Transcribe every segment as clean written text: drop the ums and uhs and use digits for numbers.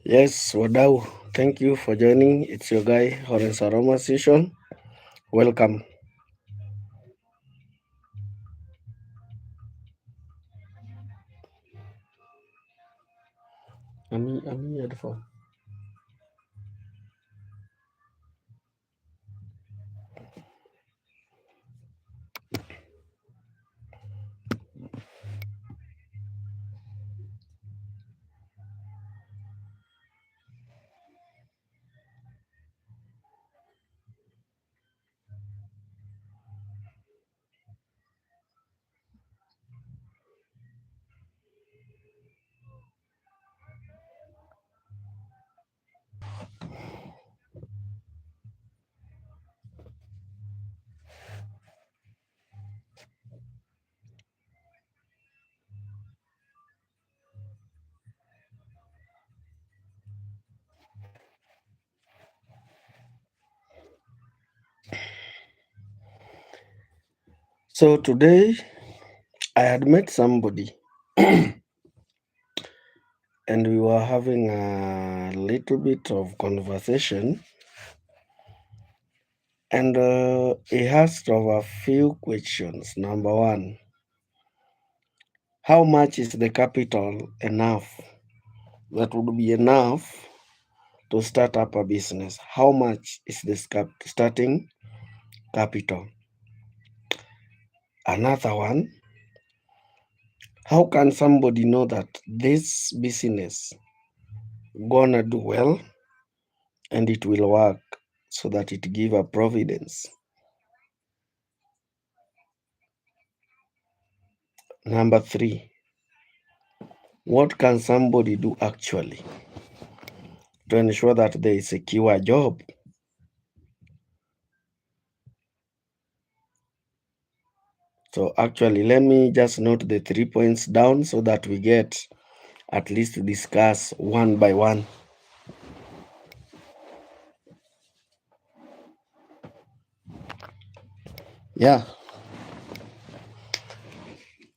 Yes, Wadau, thank you for joining. It's your guy, HORANCE AROMAH session. Welcome. Ami headphone. So today I had met somebody and we were having a little bit of conversation, and he asked of a few questions. Number one, how much is the capital enough that would be enough to start up a business? How much is the starting capital? Another one, how can somebody know that this business gonna do well and it will work so that it give a providence? Number three, what can somebody do actually to ensure that they secure a job? So actually, let me just note the 3 points down so that we get at least to discuss one by one. Yeah.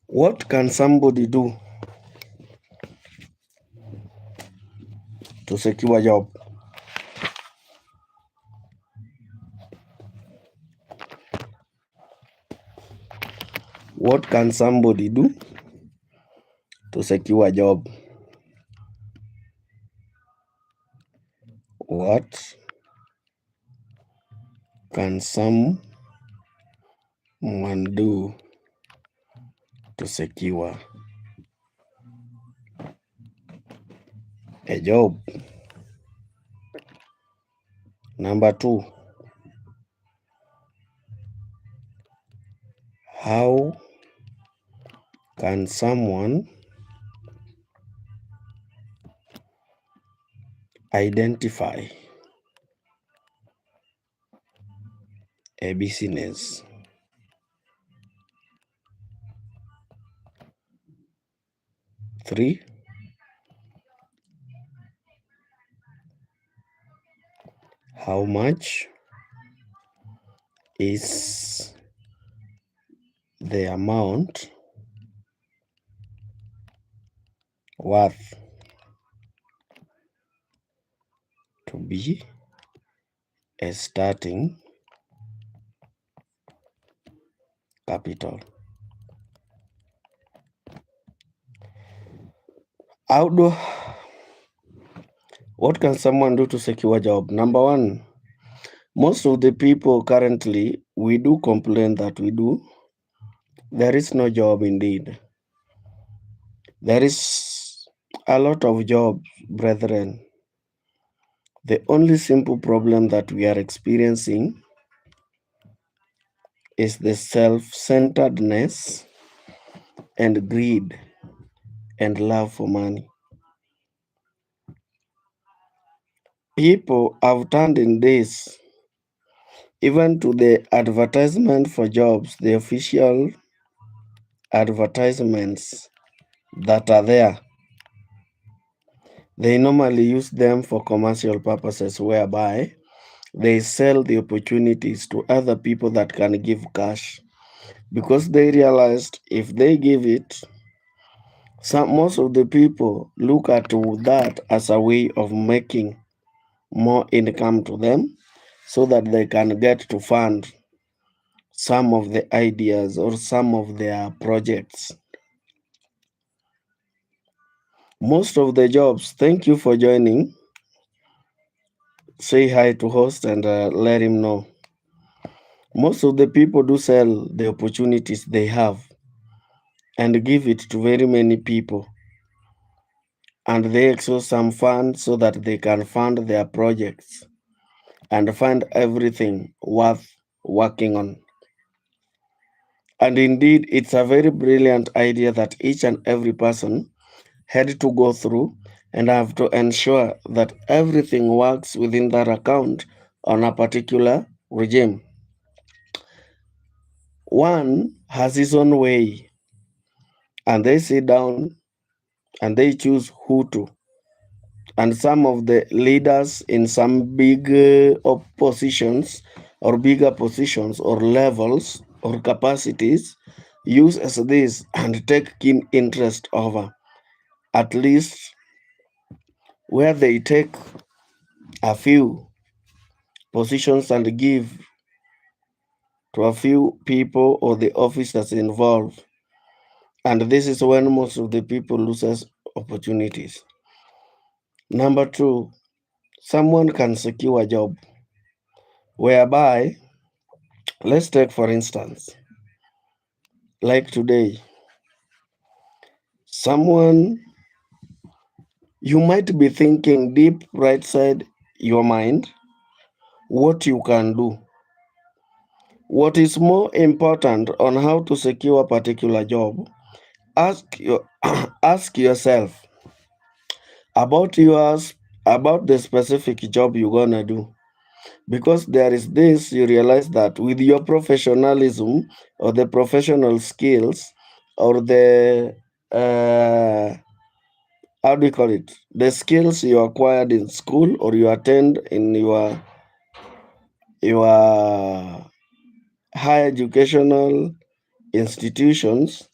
What can somebody do to secure a job? What can somebody do to secure a job? What can someone do to secure a job? Number two, how can someone identify a business? Three, how much is the amount worth to be a starting capital? What can someone do to secure a job? Number one, most of the people currently, we do complain that there is no job indeed. There is a lot of jobs, brethren. The only simple problem that we are experiencing is the self-centeredness and greed and love for money. People have turned in this, even to the advertisement for jobs, the official advertisements that are there. They normally use them for commercial purposes, whereby they sell the opportunities to other people that can give cash. because they realized if they give it, most of the people look at that as a way of making more income to them so that they can get to fund some of the ideas or some of their projects. Most of the jobs, thank you for joining. Say hi to host and let him know. Most of the people do sell the opportunities they have and give it to very many people, and they exhaust some funds so that they can fund their projects and fund everything worth working on. And indeed, it's a very brilliant idea that each and every person had to go through and have to ensure that everything works within that account on a particular regime. One has his own way, and they sit down and they choose who to. And some of the leaders in some big positions or bigger positions or levels or capacities use as this and take keen interest over, at least where they take a few positions and give to a few people or the officers involved. And this is when most of the people loses opportunities. Number two, someone can secure a job whereby, let's take for instance, like today, someone, you might be thinking deep right side your mind what you can do. What is more important on how to secure a particular job? Ask yourself about yours, about the specific job you're gonna do. Because there is this, you realize that with your professionalism or the professional skills or the how do you call it, the skills you acquired in school or you attend in your higher educational institutions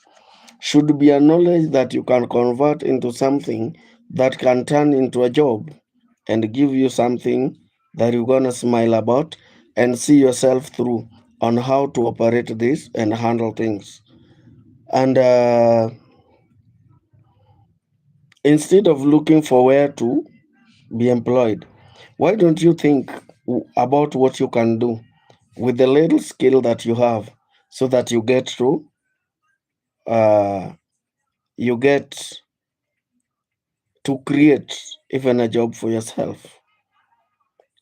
should be a knowledge that you can convert into something that can turn into a job and give you something that you're going to smile about and see yourself through on how to operate this and handle things. And instead of looking for where to be employed, why don't you think about what you can do with the little skill that you have so that uh, you get to create even a job for yourself,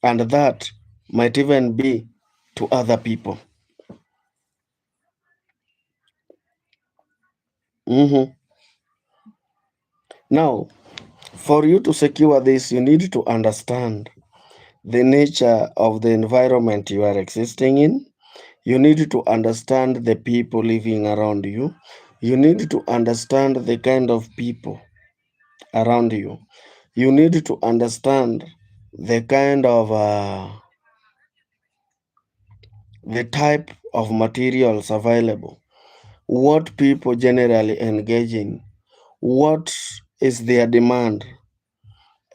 and that might even be to other people. Mhm. Now, for you to secure this, you need to understand the nature of the environment you are existing in. You need to understand the people living around you. You need to understand the kind of people around you. You need to understand the kind of the type of materials available, what people generally engage in, what is their demand.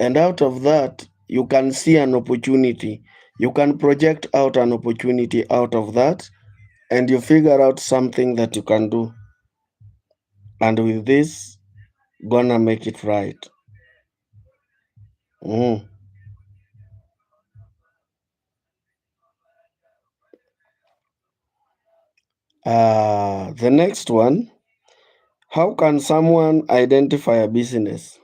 And out of that, you can see an opportunity. You can project out an opportunity out of that, and you figure out something that you can do. And with this, gonna make it right. Mm. The next one, how can someone identify a business?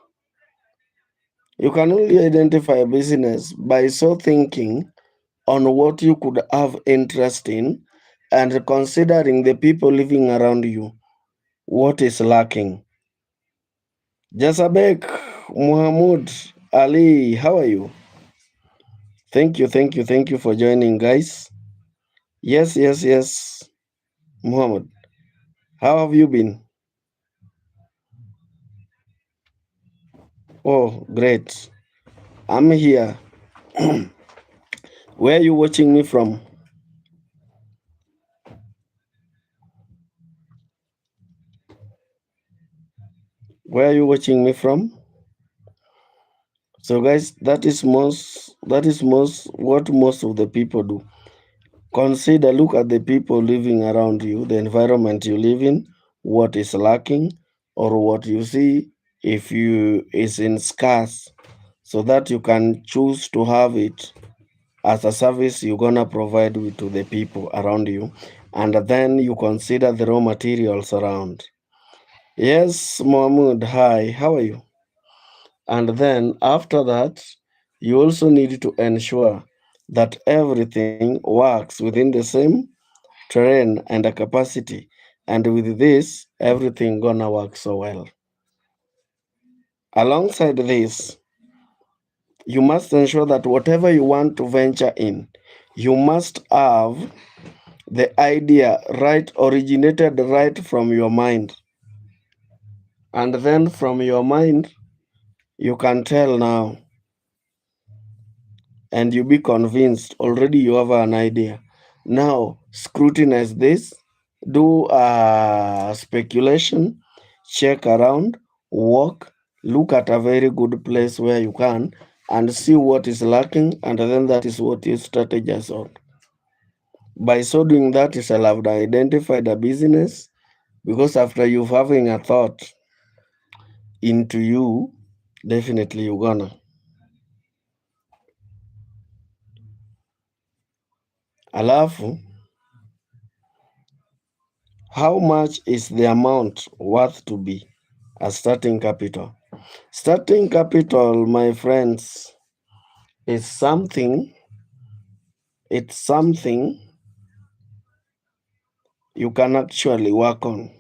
You can only identify a business by so thinking on what you could have interest in and considering the people living around you, what is lacking. Jasabek Muhammad Ali, how are you? Thank you for joining, guys. Yes, Muhammad. How have you been? Oh, great. I'm here. Where are you watching me from? Where are you watching me from? So guys, that is most what most of the people do. Consider, look at the people living around you, the environment you live in, what is lacking, or what you see if you is in scarce, so that you can choose to have it as a service you're gonna provide to the people around you, and then you consider the raw materials around. Yes, Mohammed, hi, how are you? And then after that, you also need to ensure that everything works within the same terrain and a capacity. And with this, everything gonna work so well. Alongside this, you must ensure that whatever you want to venture in, you must have the idea right, originated right from your mind. And then from your mind, you can tell now, and you be convinced already you have an idea. Now, scrutinize this, do a speculation, check around, walk, look at a very good place where you can, and see what is lacking, and then that is what you strategize on. By so doing that, you shall have identified a business, because after you've having a thought into you, definitely you're gonna. Alafu, how much is the amount worth to be a starting capital? Starting capital, my friends, is something, it's something you can actually work on.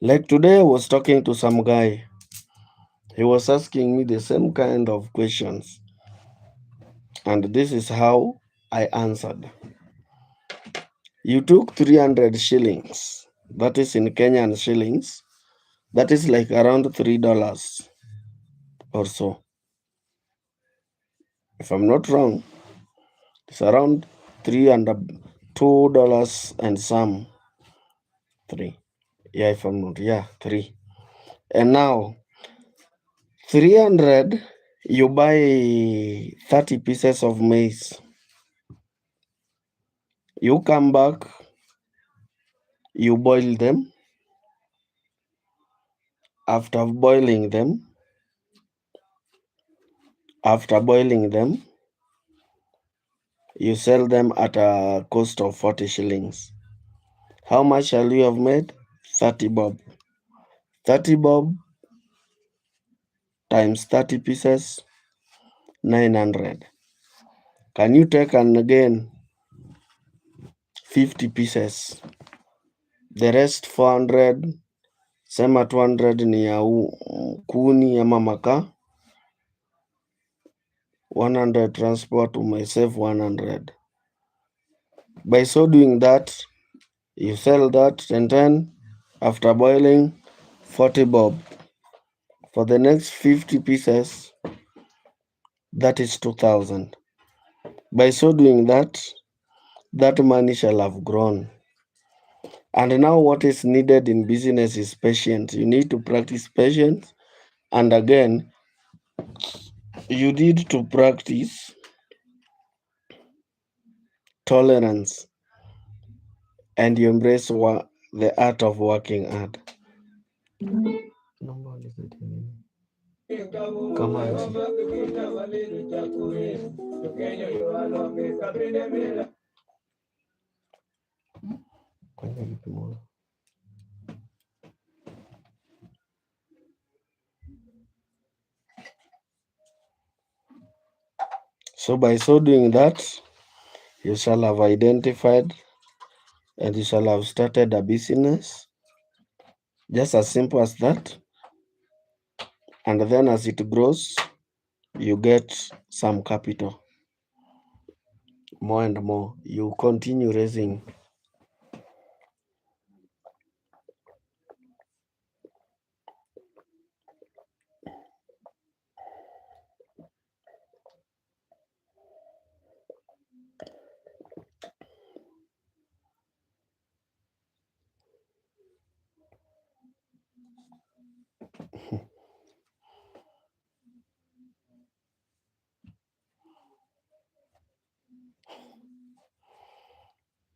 Like today, I was talking to some guy. He was asking me the same kind of questions. And this is how I answered. You took 300 shillings, that is in Kenyan shillings, that is like around $3 or so. If I'm not wrong, it's around $2 and some. Three. Yeah, if I'm not, yeah, three. And now, 300, you buy 30 pieces of maize. You come back, you boil them. After boiling them, you sell them at a cost of 40 shillings. How much shall you have made? 30 bob. 30 bob times 30 pieces, 900. Can you take and again 50 pieces? The rest 400, sema 200 ni ya kuni ama makaa. 100 transport, umesave 100. By so doing that, you sell that, and then after boiling, 40 bob. For the next 50 pieces, that is 2,000. By so doing that, that money shall have grown. And now what is needed in business is patience. You need to practice patience. And again, you need to practice tolerance, and you embrace the art of working hard. Naomba unisaidie nini? Kamati. Kwenye kipimo. So by so doing that, you shall have identified and you shall have started a business. Just as simple as that. And then as it grows, you get some capital. More and more. You continue raising.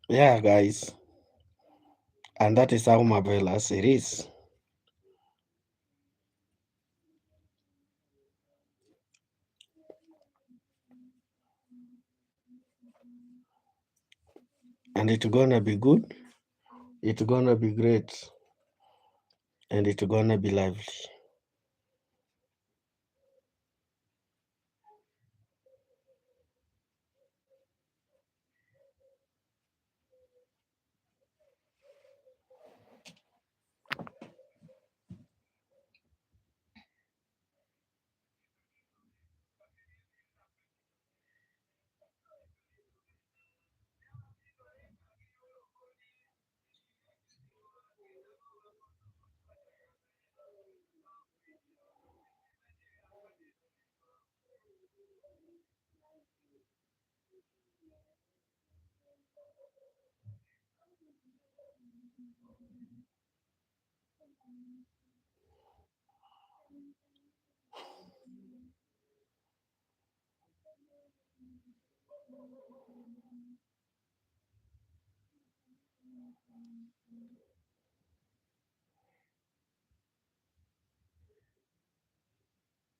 Yeah, guys, and that is how marvelous it is. And it's gonna be good, it's gonna be great, and it's gonna be lively.